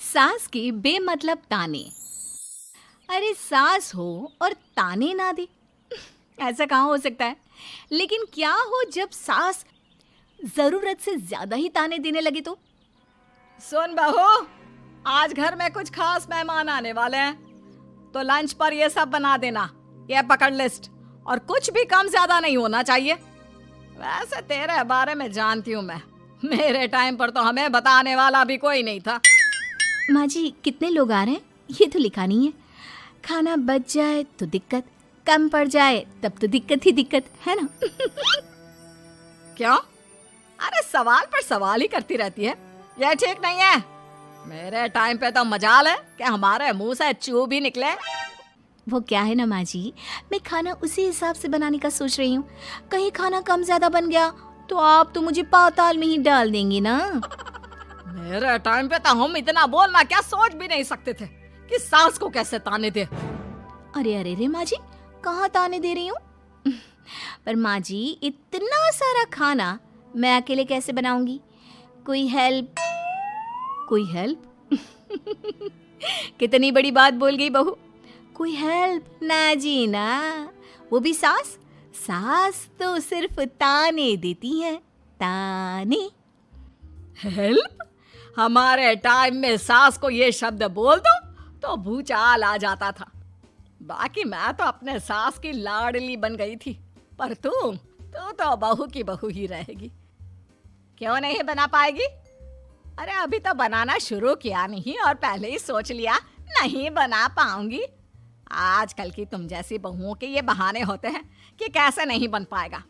सास के बेमतलब ताने। अरे सास हो और ताने ना दे, ऐसा कहाँ हो सकता है। लेकिन क्या हो जब सास जरूरत से ज्यादा ही ताने देने लगे तो। सुन बहू, आज घर में कुछ खास मेहमान आने वाले हैं, तो लंच पर ये सब बना देना। ये पकड़ लिस्ट, और कुछ भी कम ज्यादा नहीं होना चाहिए। वैसे तेरे बारे में जानती हूँ मैं, मेरे टाइम पर तो हमें बताने वाला भी कोई नहीं था। माँ जी कितने लोग आ रहे हैं ये तो लिखा नहीं है। खाना बच जाए तो दिक्कत, कम पड़ जाए तब तो दिक्कत ही दिक्कत है ना। क्यों? अरे सवाल पर सवाल ही करती रहती है, ये ठीक नहीं है। मेरे टाइम पे तो मजाल है कि हमारे मुंह से चू भी निकले। वो क्या है ना माँ जी, मैं खाना उसी हिसाब से बनाने का सोच रही हूँ। कहीं खाना कम ज्यादा बन गया तो आप तो मुझे पाताल में ही डाल देंगी ना। मेरे टाइम पे तो हम इतना बोलना क्या सोच भी नहीं सकते थे कि सास को कैसे ताने दे। अरे अरे रे माँ जी, कहाँ ताने दे रही हूँ। पर माँ जी इतना सारा खाना मैं अकेले कैसे बनाऊंगी। कोई हेल्प, कोई हेल्प। कितनी बड़ी बात बोल गई बहू। कोई हेल्प ना जी ना, वो भी सास। सास तो सिर्फ ताने देती है, ताने। हेल्प? हमारे टाइम में सास को ये शब्द बोल दो तो भूचाल आ जाता था। बाकी मैं तो अपने सास की लाडली बन गई थी, पर तू तो बहू की बहू ही रहेगी। क्यों नहीं बना पाएगी? अरे अभी तो बनाना शुरू किया नहीं और पहले ही सोच लिया नहीं बना पाऊंगी। आजकल की तुम जैसी बहुओं के ये बहाने होते हैं कि कैसे नहीं बन पाएगा।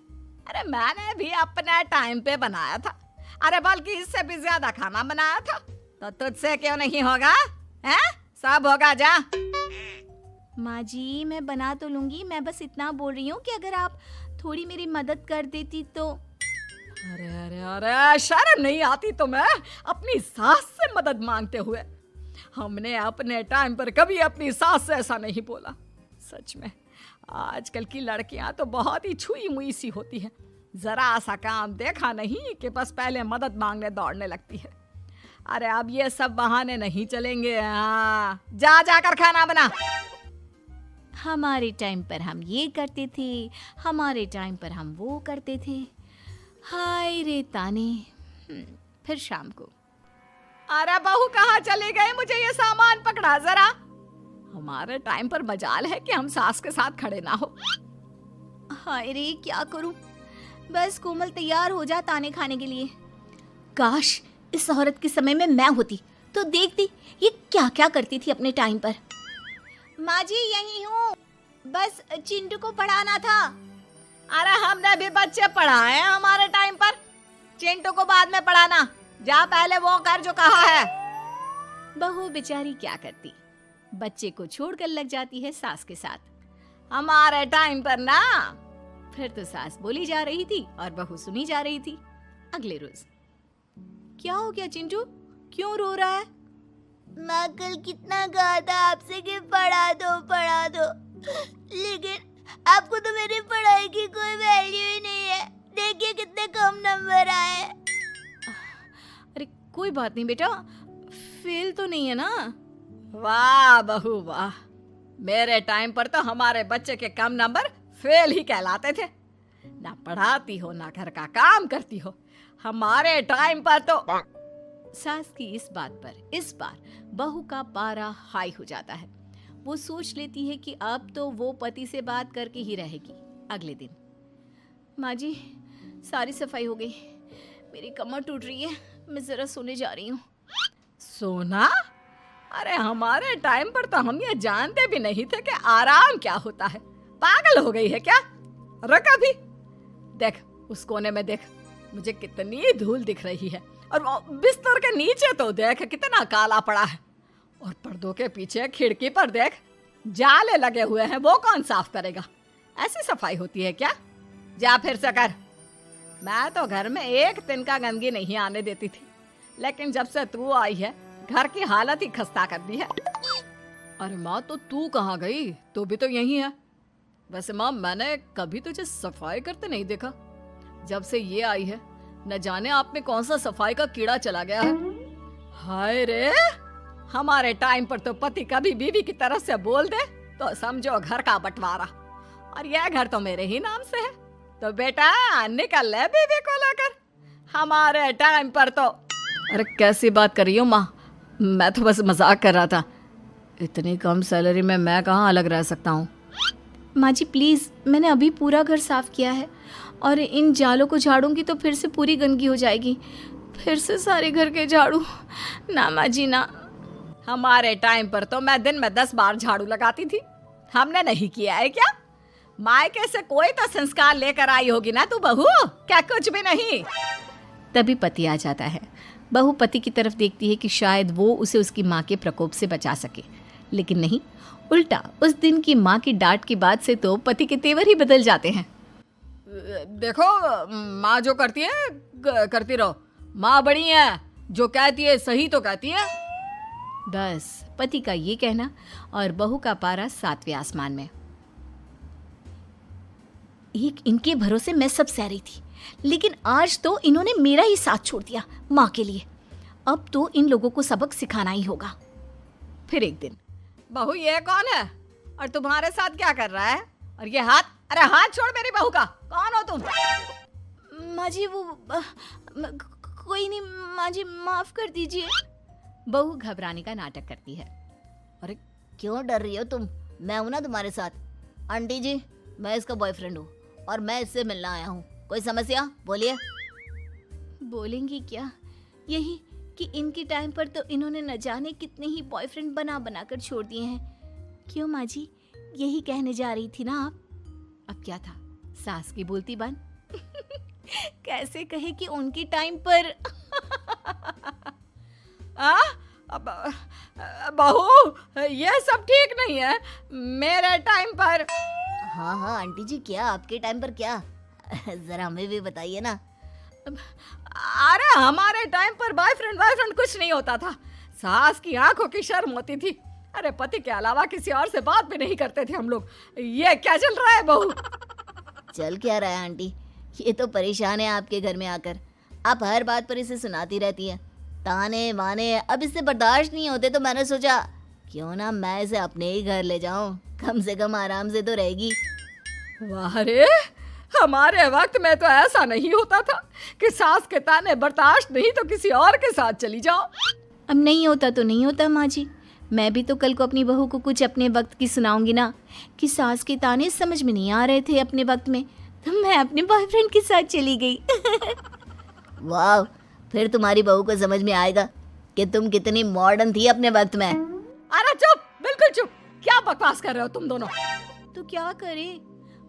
अरे मैंने भी अपने टाइम पे बनाया था, अरे बल्कि इससे भी ज्यादा खाना बनाया था, तो तुझसे क्यों नहीं होगा? हैं? सब होगा जा। माँ जी मैं बना तो लूंगी, मैं बस इतना बोल रही हूँ कि अगर आप थोड़ी मेरी मदद कर देती तो। अरे अरे अरे, शर्म नहीं आती तुम्हें अपनी सास से मदद मांगते हुए? हमने अपने टाइम पर कभी अपनी सास से ऐसा नहीं बोला। सच में आजकल की लड़कियां तो बहुत ही छुई मुई सी होती हैं। जरा सा काम देखा नहीं कि बस पहले मदद मांगने दौड़ने लगती है। अरे अब ये सब बहाने नहीं चलेंगे। हाँ, जा जाकर खाना बना। हमारे टाइम पर हम ये करते थे, हमारे टाइम पर हम वो करते थे। हाय रे ताने। फिर शाम को। अरे बहू कहाँ चले गए? मुझे ये सामान पकड़ा जरा। हमारे टाइम पर मजाल है कि हम सास के साथ खड़े ना हो। हाय रे क्या करूं, बस कोमल तैयार हो जा ताने खाने के लिए। काश इस औरत के समय में मैं होती तो देखती ये क्या क्या करती थी अपने टाइम पर। माँ जी यही हूँ, बस चिंटू को पढ़ाना था। अरे हमने भी बच्चे पढ़ाए हैं हमारे टाइम पर, चिंटू को बाद में पढ़ाना। जा पहले वो कर जो कहा है। बहू बेचारी क्या करती, बच्चे को छोड़कर लग जाती है सास के साथ। हमारे टाइम पर ना। फिर तो सास बोली जा रही थी और बहू सुनी जा रही थी। अगले रोज। क्या हो गया चिंटू, क्यों रो रहा है? माँ कल कितना कहा था आपसे कि पढ़ा दो, लेकिन आपको तो मेरी पढ़ाई की कोई वैल्यू ही नहीं है। देखिए कितने कम नंबर आए। अरे कोई बात नहीं बेटा, फेल तो नहीं है ना। वाह बहू वाह, मेरे टाइम पर तो हमारे बच्चे के कम नंबर फेल ही कहलाते थे। ना पढ़ाती हो ना घर का काम करती हो। हमारे टाइम पर तो। सास की इस बात पर इस बार बहू का पारा हाई हो जाता है। वो सोच लेती है कि अब तो वो पति से बात करके ही रहेगी। अगले दिन। माँ जी सारी सफाई हो गई, मेरी कमर टूट रही है, मैं जरा सोने जा रही हूँ। सोना? अरे हमारे टाइम पर तो हम ये जानते भी नहीं थे कि आराम क्या होता है। पागल हो गई है क्या? रुक अभी। देख उस कोने में देख, मुझे कितनी धूल दिख रही है। और बिस्तर के नीचे तो देख कितना काला पड़ा है। और पर्दों के पीछे खिड़की पर देख जाले लगे हुए हैं, वो कौन साफ करेगा? ऐसी सफाई होती है क्या? जा फिर से कर। मैं तो घर में एक दिन का गंदगी नहीं आने देती थी, लेकिन जब से तू आई है घर की हालत ही खस्ता कर दी है। अरे माँ तो तू कहाँ गई? तू भी तो यही है। वैसे माँ मैंने कभी तुझे सफाई करते नहीं देखा। जब से ये आई है न जाने आप में कौन सा सफाई का कीड़ा चला गया है। हाय रे, हमारे टाइम पर तो पति कभी बीवी की तरफ से बोल दे तो समझो घर का बंटवारा, और यह घर तो मेरे ही नाम से है। तो बेटा निकल ले बीवी को लेकर। हमारे टाइम पर तो। अरे कैसी बात कर रही हो माँ, मैं तो बस मजाक कर रहा था। इतनी कम सैलरी में मैं कहाँ अलग रह सकता हूँ। माँ जी प्लीज़, मैंने अभी पूरा घर साफ किया है और इन जालों को झाड़ूंगी तो फिर से पूरी गंदगी हो जाएगी। फिर से सारे घर के झाड़ू। ना माँ जी ना। हमारे टाइम पर तो मैं दिन में 10 बार झाड़ू लगाती थी, हमने नहीं किया है क्या? मायके से कोई तो संस्कार लेकर आई होगी ना तू बहू, क्या कुछ भी नहीं। तभी पति आ जाता है। बहू पति की तरफ देखती है कि शायद वो उसे उसकी माँ के प्रकोप से बचा सके, लेकिन नहीं, उल्टा उस दिन की माँ की डांट की बात से तो पति के तेवर ही बदल जाते हैं। देखो माँ जो करती है करती रहो, माँ बड़ी है, जो कहती है सही तो कहती है। बस पति का ये कहना और बहू का पारा 7वें आसमान में। एक इनके भरोसे मैं सब सह रही थी, लेकिन आज तो इन्होंने मेरा ही साथ छोड़ दिया माँ के लिए। अब तो इन लोगों को सबक सिखाना ही होगा। फिर एक दिन, बहू ये कौन है और तुम्हारे साथ क्या कर रहा है? और ये हाथ, अरे हाथ छोड़ मेरी बहू का। कौन हो तुम? माँ जी वो कोई नहीं माँ जी, माफ कर दीजिए। बहू घबराने का नाटक करती है। अरे क्यों डर रही हो तुम? मैं हूं ना तुम्हारे साथ। आंटी जी, मैं इसका बॉयफ्रेंड हूँ और मैं इससे मिलना आया हूँ। कोई समस्या? बोलिए। बोलेंगी क्या? यही कि इनके टाइम पर तो इन्होंने न जाने कितने ही बॉयफ्रेंड बना बना कर छोड़ दिए हैं। क्यों माँ जी, यही कहने जा रही थी ना आप? अब क्या था, सास की बोलती बन। कैसे कहे कि उनके टाइम पर। बहू ये सब ठीक नहीं है। मेरे टाइम पर। हाँ हाँ आंटी जी, क्या आपके टाइम पर क्या? जरा हमें भी बताइए ना। अरे हमारे टाइम पर बॉयफ्रेंड कुछ नहीं होता था। सास की आंखों की शर्म होती थी। अरे पति के अलावा किसी और से बात भी नहीं करते थे हम लोग। ये क्या चल रहा है बहू? चल क्या रहा है आंटी? ये तो परेशान है आपके घर में आकर। आप हर बात पर इसे सुनाती रहती है, ताने माने। अब इससे बर्दाश्त नहीं होते तो मैंने सोचा क्यों ना मैं इसे अपने ही घर ले जाऊं, कम से कम आराम से तो रहेगी। वाह रे, हमारे वक्त में तो ऐसा नहीं होता था कि सास के ताने बर्दाश्त नहीं तो किसी और के साथ चली जाओ। अब नहीं होता तो नहीं होता माँ जी। मैं भी तो कल को अपनी बहू को कुछ अपने वक्त की सुनाऊंगी ना कि सास के ताने समझ में नहीं आ रहे थे अपने वक्त में, तो मैं अपने बॉयफ्रेंड के साथ चली गई। वाह, फिर तुम्हारी बहू को समझ में आएगा कि तुम कितनी मॉडर्न थी अपने वक्त में। अरे चुप, बिल्कुल चुप। क्या बकवास कर रहे हो तुम दोनों? तो क्या करे,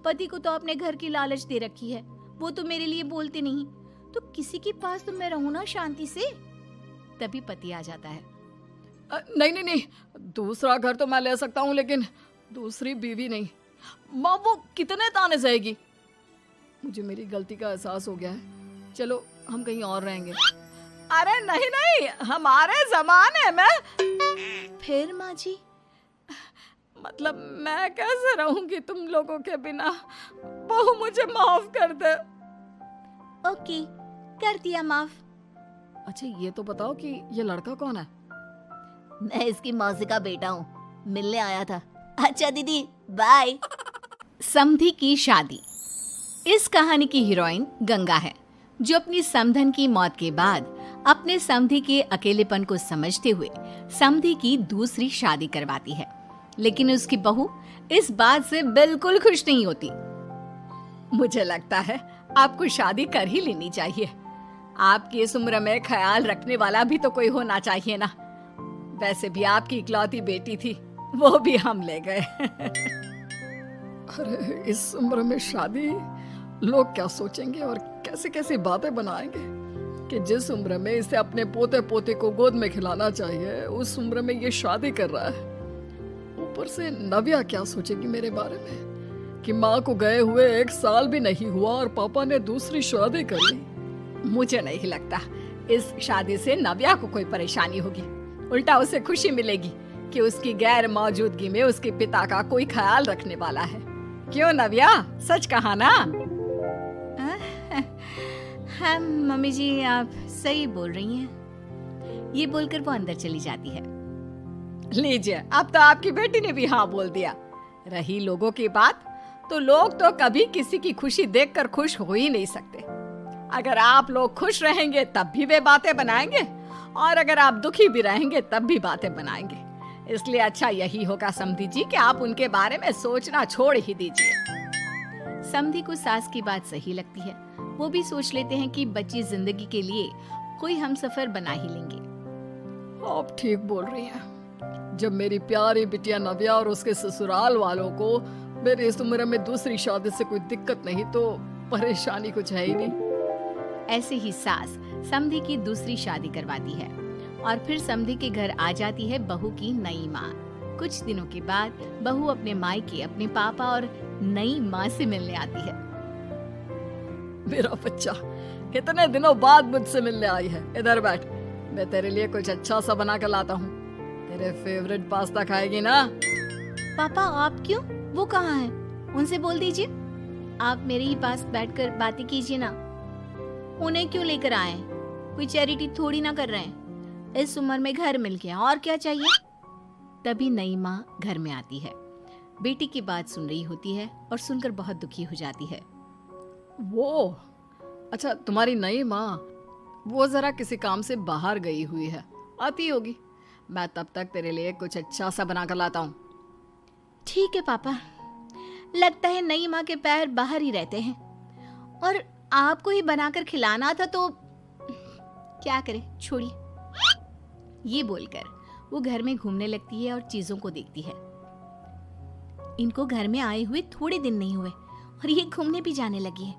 पति को तो अपने घर की लालच दे रखी है, वो तो मेरे लिए बोलते नहीं, तो किसी के पास तो मैं रहूं ना शांति से। तभी पति आ जाता है। नहीं, दूसरा घर तो मैं ले सकता हूँ, लेकिन दूसरी बीवी नहीं। माँ वो कितने ताने सहेगी? मुझे मेरी गलती का एहसास हो गया है। चलो हम कहीं और रहेंगे। अरे नहीं, हमारे जमाने में। फिर माँ जी? मतलब मैं कैसे रहूंगी तुम लोगों के बिना? बहू मुझे माफ कर दे। ओके, कर दिया माफ। अच्छा ये तो बताओ कि ये लड़का कौन है? मैं इसकी मौसी का बेटा हूँ, मिलने आया था। अच्छा दीदी, बाय। समधी की शादी। इस कहानी की हीरोइन गंगा है, जो अपनी समधन की मौत के बाद अपने समधी के अकेलेपन को समझते हुए समधी की दूसरी शादी करवाती है। लेकिन उसकी बहू इस बात से बिल्कुल खुश नहीं होती। मुझे लगता है आपको शादी कर ही लेनी चाहिए। आपकी इस उम्र में ख्याल रखने वाला भी तो कोई होना चाहिए ना। वैसे भी आपकी इकलौती बेटी थी, वो भी हम ले गए। अरे इस उम्र में शादी, लोग क्या सोचेंगे और कैसे कैसे बातें बनाएंगे कि जिस उम्र में इसे अपने पोते पोते को गोद में खिलाना चाहिए, उस उम्र में ये शादी कर रहा है। ऊपर से नव्या क्या सोचेगी मेरे बारे में कि माँ को गए हुए 1 साल भी नहीं हुआ और पापा ने दूसरी शादी कर ली। मुझे नहीं लगता इस शादी से नव्या को कोई परेशानी होगी। उल्टा उसे खुशी मिलेगी कि उसकी गैर मौजूदगी में उसके पिता का कोई ख्याल रखने वाला है। क्यों नव्या, सच कहा ना? हाँ मम्मी जी, आप सही बोल रही हैं। ये बोलकर वो अंदर चली जाती है। लीजिए, अब तो आपकी बेटी ने भी हाँ बोल दिया। रही लोगों की बात, तो लोग तो कभी किसी की खुशी देखकर खुश हो ही नहीं सकते। अगर आप लोग खुश रहेंगे तब भी वे बातें बनाएंगे, और अगर आप दुखी भी रहेंगे तब भी बातें बनाएंगे। इसलिए अच्छा यही होगा समधी जी कि आप उनके बारे में सोचना छोड़ ही दीजिए। समधी को सास की बात सही लगती है। वो भी सोच लेते हैं कि बच्ची जिंदगी के लिए कोई हमसफर बना ही लेंगे। आप ठीक बोल रही हैं। जब मेरी प्यारी बिटिया नव्या और उसके ससुराल वालों को मेरी इस उम्र में दूसरी शादी से कोई दिक्कत नहीं, तो परेशानी कुछ है ही नहीं। ऐसे ही सास समधी की दूसरी शादी करवाती है और फिर समधी के घर आ जाती है बहू की नई माँ। कुछ दिनों के बाद बहू अपने मायके अपने पापा और नई माँ से मिलने आती है। मेरा बच्चा कितने दिनों बाद मुझसे मिलने आई है। इधर बैठ, मैं तेरे लिए कुछ अच्छा सा बना कर लाता हूँ। तेरे फेवरेट पास्ता खाएगी ना? पापा आप क्यों? वो कहाँ है? उनसे बोल दीजिए आप मेरे ही पास बैठकर बातें कीजिए ना। उन्हें क्यों लेकर आए? कोई चैरिटी थोड़ी ना कर रहे हैं। इस उम्र में घर मिल गया, और क्या चाहिए? तभी नई माँ घर में आती है। बेटी की बात सुन रही होती है और सुनकर बहुत दुखी हो जाती है। वो अच्छा, तुम्हारी नई माँ वो जरा किसी काम से बाहर गई हुई है, आती होगी। मैं तब तक तेरे लिए कुछ अच्छा सा बना कर लाता हूँ। ठीक है पापा। लगता है नई माँ के पैर बाहर ही रहते हैं, और आपको ही बनाकर खिलाना था तो क्या करे, छोड़िए। ये बोलकर वो घर में घूमने लगती है और चीजों को देखती है। इनको घर में आए हुए थोड़े दिन नहीं हुए और ये घूमने भी जाने लगी है,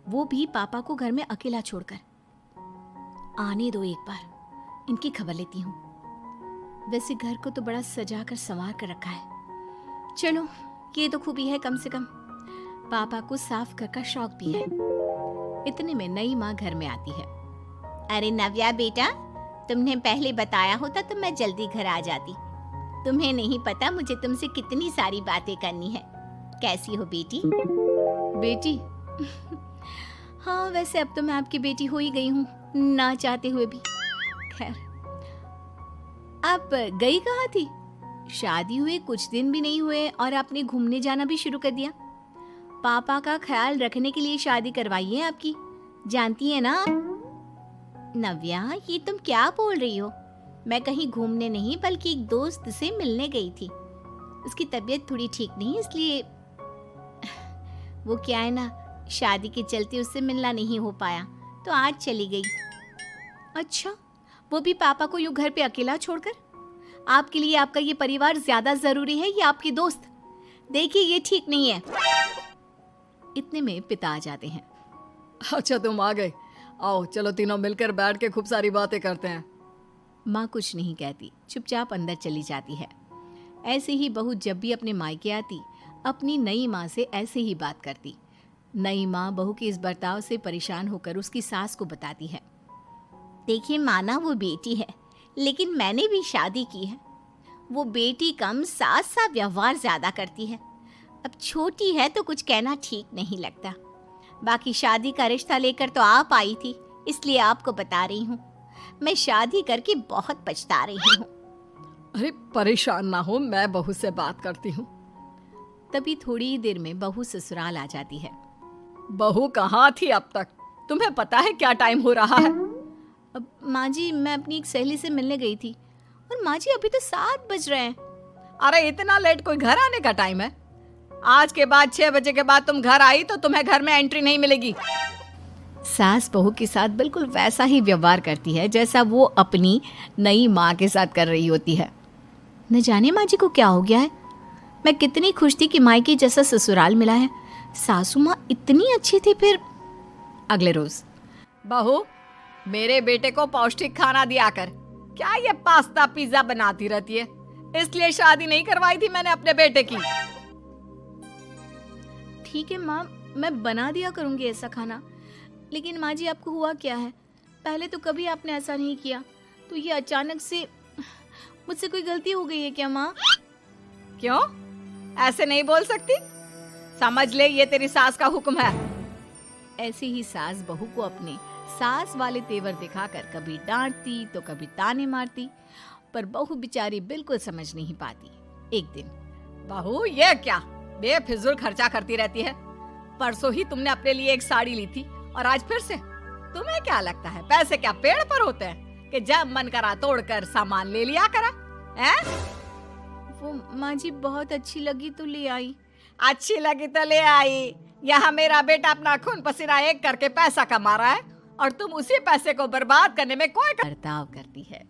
वो भी पापा को घर में अकेला छोड़कर। आने दो, एक बार इनकी खबर लेती हूँ। वैसे घर को तो बड़ा सजा कर संवार कर रखा है। चलो, ये तो खूबी है, कम से कम पापा को साफ कर का शौक भी है। इतने में नई माँ घर में आती है। अरे नव्या बेटा, तुमने पहले बताया होता तो मैं जल्दी घर आ जाती। तुम्हें नहीं पता मुझे तुमसे कितनी सारी बातें करनी है। कैसी हो बेटी? बेटी? हाँ, वैसे अब तो मैं आपकी बेटी हो ही गई हूँ, ना चाहते हुए भी। खैर, आप गई कहाँ थी? शादी हुए कुछ दिन भी नहीं हुए और आपने घूमने जाना भी शुरू कर दिया। पापा का ख्याल रखने के लिए शादी करवाई है आपकी, जानती है ना? नव्या, ये तुम क्या बोल रही हो? मैं कहीं घूमने नहीं बल्कि एक दोस्त से मिलने गई थी। उसकी तबीयत थोड़ी ठीक नहीं, इसलिए वो क्या है ना, शादी के चलते उससे मिलना नहीं हो पाया, तो आज चली गई। अच्छा, वो भी पापा को यूं घर पे अकेला छोड़कर? आपके लिए आपका ये परिवार ज्यादा जरूरी है या आपकी दोस्त? देखिए, ये ठीक नहीं है। इतने में पिता आ जाते हैं। अच्छा, तुम आ गए। आओ, चलो तीनों मिलकर बैठ के खूब सारी बातें करते हैं। माँ कुछ नहीं कहती, चुपचाप अंदर चली जाती है। ऐसे ही बहू जब भी अपने मायके आती, अपनी नई माँ से ऐसे ही बात करती। नई माँ बहू के इस बर्ताव से परेशान होकर उसकी सास को बताती है। देखिए माना, वो बेटी है, लेकिन मैंने भी शादी की है। वो बेटी कम, सास सा व्यवहार ज्यादा करती है। अब छोटी है तो कुछ कहना ठीक नहीं लगता। बाकी शादी का रिश्ता लेकर तो आप आई थी, इसलिए आपको बता रही हूँ। मैं शादी करके बहुत पछता रही हूँ। अरे परेशान ना हो, मैं बहू से बात करती हूँ। तभी थोड़ी ही देर में बहू ससुराल आ जाती है। बहू कहाँ थी अब तक? तुम्हें पता है क्या टाइम हो रहा है? अब माँ जी, मैं अपनी एक सहेली से मिलने गई थी, और माँ जी अभी तो 7 बज रहे हैं। अरे इतना लेट कोई घर आने का टाइम है? आज के बाद 6 बजे के बाद तुम घर आई तो तुम्हें घर में एंट्री नहीं मिलेगी। सास बहू के साथ बिल्कुल वैसा ही व्यवहार करती है जैसा वो अपनी नई माँ के साथ कर रही होती है। न जाने माँ जी को क्या हो गया है। मैं कितनी खुश थी कि मायके जैसा ससुराल मिला है। सासू माँ इतनी अच्छी थी। फिर अगले रोज, बहू, मेरे बेटे को पौष्टिक खाना दिया कर। क्या ये पास्ता पिज्जा बनाती रहती है? इसलिए शादी नहीं करवाई थी मैंने अपने बेटे की। ठीक है माँ, मैं बना दिया करूँगी ऐसा खाना। लेकिन माँ जी, आपको हुआ क्या है? पहले तो कभी आपने ऐसा नहीं किया, तो ये अचानक से मुझसे कोई गलती हो गई है क्या माँ? क्यों? ऐसे नहीं बोल सकती। समझ ले, ये तेरी सास का हुक्म है। ऐसे ही सास बहू को अपने सास वाले तेवर दिखाकर कभी डांटती तो कभी ताने मारती, पर बहू बेचारी बिल्कुल समझ नहीं पाती। एक दिन बहू ये क्या बेफिजूल खर्चा करती रहती है? परसों ही तुमने अपने लिए एक साड़ी ली थी और आज फिर से। तुम्हें क्या लगता है पैसे क्या पेड़ पर होते हैं कि जब मन करा तोड़कर सामान ले लिया करा? हैं? वो माँ जी बहुत अच्छी लगी तो ले आई। अच्छी लगी तो ले आई। यहाँ मेरा बेटा अपना खून पसीना एक करके पैसा कमा रहा है और तुम उसी पैसे को बर्बाद करने में कोई बर्ताव करती है।